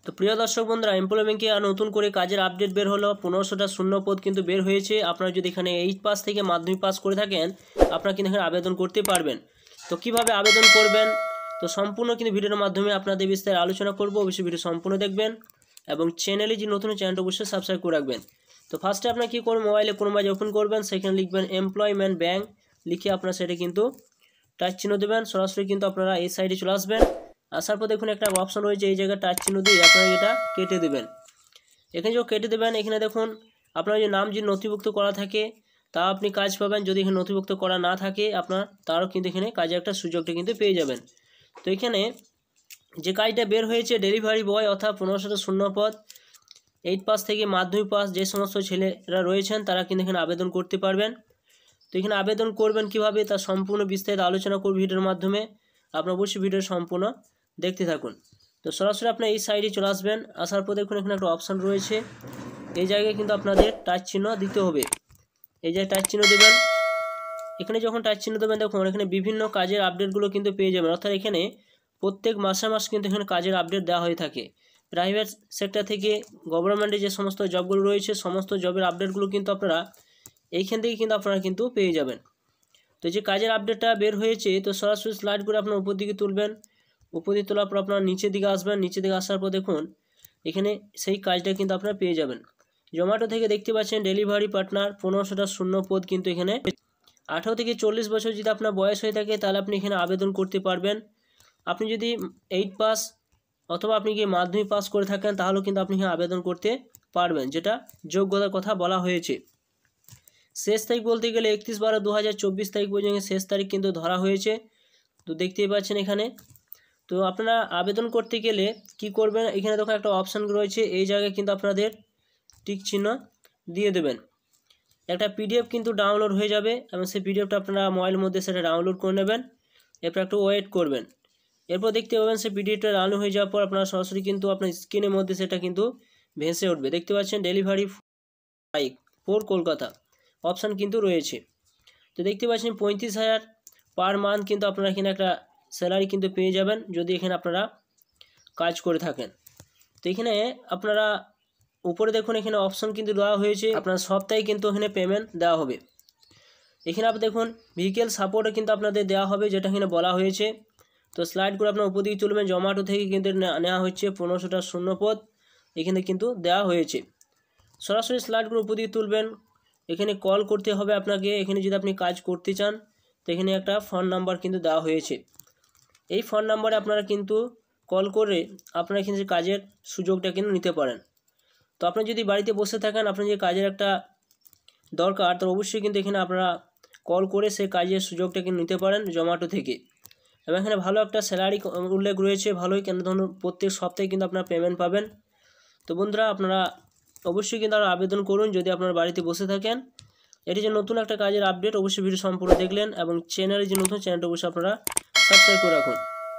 তো প্রিয় দর্শক বন্ধুরা, এমপ্লয় ব্যাংকে আর নতুন করে কাজের আপডেট বের হলো। 1500টা শূন্য পদ কিন্তু বের হয়েছে। আপনারা যদি এখানে 8 পাস থেকে মাধ্যমিক পাস করে থাকেন, আপনারা কিন্তু এখানে আবেদন করতে পারবেন। তো কিভাবে আবেদন করবেন, তো সম্পূর্ণ কিন্তু ভিডিওর মাধ্যমে আপনাদের বিস্তারিত আলোচনা করব। অবশ্যই ভিডিও সম্পূর্ণ দেখবেন এবং চ্যানেলে যে নতুন চ্যানেলটা অবশ্যই সাবস্ক্রাইব করে রাখবেন। তো ফার্স্টে আপনারা কী করবেন, মোবাইলে কোনো মাঝে ওপেন করবেন, সেখানে লিখবেন এমপ্লয়মেন্ট ব্যাংক, লিখে আপনারা সেটা কিন্তু টাচ চিহ্ন দেবেন। সরাসরি কিন্তু আপনারা এই সাইডে চলে আসবেন। আসার পর দেখুন একটা অপশন রয়েছে, এই জায়গায় টাচ চিহ্ন দিয়ে আপনারা এটা কেটে দেবেন। এখানে যখন কেটে দেবেন, এখানে দেখুন আপনার যে নাম যদি নথিভুক্ত করা থাকে তা আপনি কাজ পাবেন। যদি এখানে নথিভুক্ত করা না থাকে আপনার, তারও কিন্তু এখানে কাজের একটা সুযোগটা কিন্তু পেয়ে যাবেন। তো এখানে যে কাজটা বের হয়েছে, ডেলিভারি বয় অর্থাৎ 1500টা শূন্য পদ, 8 পাস থেকে মাধ্যমিক পাস যে সমস্ত ছেলেরা রয়েছেন তারা কিন্তু এখানে আবেদন করতে পারবেন। তো এখানে আবেদন করবেন কিভাবে, তার সম্পূর্ণ বিস্তারিত আলোচনা করব ভিডিওর মাধ্যমে। আপনারা অবশ্যই ভিডিও সম্পূর্ণ দেখতে থাকুন। তো সরাসরি আপনার এই সাইডে চলে আসবেন। আসার পর দেখুন এখানে একটা অপশান রয়েছে, এই জায়গায় কিন্তু আপনাদের টাচ চিহ্ন দিতে হবে। এই জায়গায় টাচ চিহ্ন দেবেন। এখানে যখন টাচ চিহ্ন দেবেন, দেখুন এখানে বিভিন্ন কাজের আপডেটগুলো কিন্তু পেয়ে যাবেন। অর্থাৎ এখানে প্রত্যেক মাসে কিন্তু এখানে কাজের আপডেট দেওয়া হয়ে থাকে। প্রাইভেট সেক্টর থেকে গভর্নমেন্টে যে সমস্ত জবগুলো রয়েছে, সমস্ত জবের আপডেটগুলো কিন্তু আপনারা এইখান থেকে কিন্তু আপনারা কিন্তু পেয়ে যাবেন। তো যে কাজের আপডেটটা বের হয়েছে, তো সরাসরি স্লাইড করে আপনার উপর দিকে তুলবেন। উপর দিকে তোলার পর আপনার নিচের দিকে আসবেন। নিচের দিকে আসার পর দেখুন এখানে সেই কাজটা কিন্তু আপনারা পেয়ে যাবেন। জোম্যাটো থেকে দেখতে পাচ্ছেন ডেলিভারি পার্টনার, 1500টা শূন্য পদ কিন্তু এখানে। 18 থেকে 40 বছর যদি আপনার বয়স হয়ে থাকে তাহলে আপনি এখানে আবেদন করতে পারবেন। আপনি যদি 8 পাস অথবা আপনি কি মাধ্যমিক পাস করে থাকেন তাহলেও কিন্তু আপনি এখানে আবেদন করতে পারবেন, যেটা যোগ্যতার কথা বলা হয়েছে। শেষ তারিখ বলতে গেলে 31/12/2024 তারিখ পর্যন্ত শেষ তারিখ কিন্তু ধরা হয়েছে। তো দেখতেই পাচ্ছেন এখানে। তো আপনারা আবেদন করতে গেলে কি করবেন, এখানে দেখো একটা অপশান রয়েছে, এই জায়গায় কিন্তু আপনাদের টিক চিহ্ন দিয়ে দেবেন। একটা পিডিএফ কিন্তু ডাউনলোড হয়ে যাবে এবং সেই পিডিএফটা আপনারা মোবাইলের মধ্যে সেটা ডাউনলোড করে নেবেন। এরপর একটু ওয়েট করবেন। এরপর দেখতে পাবেন সেই পিডিএফটা ডাউনলোড হয়ে যাওয়ার পর আপনারা সরাসরি কিন্তু আপনার স্ক্রিনের মধ্যে সেটা কিন্তু ভেসে উঠবে। দেখতে পাচ্ছেন delivery bike for Kolkata option কিন্তু রয়েছে। তো দেখতে পাচ্ছেন 35,000 পার মান্থ কিন্তু আপনারা এখানে একটা স্যালারি কিন্তু পেয়ে যাবেন যদি এখানে আপনারা কাজ করে থাকেন। তো এখানে আপনারা উপরে দেখুন এখানে অপশন কিন্তু দেওয়া হয়েছে, আপনার সপ্তাহে কিন্তু এখানে পেমেন্ট দেওয়া হবে। এখানে আপনি দেখুন ভেহিকেল সাপোর্টও কিন্তু আপনাদের দেওয়া হবে, যেটা এখানে বলা হয়েছে। তো স্লাইড করে আপনার উপর দিকে তুলবেন। জোম্যাটো থেকে কিন্তু নেওয়া হচ্ছে 1500টা শূন্য পদ এখানে কিন্তু দেওয়া হয়েছে। সরাসরি স্লাইড করে উপর দিকে তুলবেন। এখানে কল করতে হবে আপনাকে। এখানে যদি আপনি কাজ করতে চান তো এখানে একটা ফোন নাম্বার কিন্তু দেওয়া হয়েছে। এই ফোন নাম্বারে আপনারা কিন্তু কল করে আপনারা এখানে কাজের সুযোগটা কিন্তু নিতে পারেন। তো আপনি যদি বাড়িতে বসে থাকেন, আপনার যে কাজের একটা দরকার, তো অবশ্যই কিন্তু এখানে আপনারা কল করে সেই কাজের সুযোগটা কিন্তু নিতে পারেন জোম্যাটো থেকে। এবং এখানে ভালো একটা স্যালারি উল্লেখ রয়েছে, ভালোই কেন ধরুন প্রত্যেক সপ্তাহে কিন্তু আপনারা পেমেন্ট পাবেন। তো বন্ধুরা আপনারা অবশ্যই কিন্তু আরও আবেদন করুন যদি আপনারা বাড়িতে বসে থাকেন। এটি যে নতুন একটা কাজের আপডেট, অবশ্যই ভিডিও সম্পূর্ণ দেখলেন এবং চ্যানেলে যে নতুন চ্যানেলটা অবশ্যই আপনারা সাবস্ক্রাইব করে রাখুন।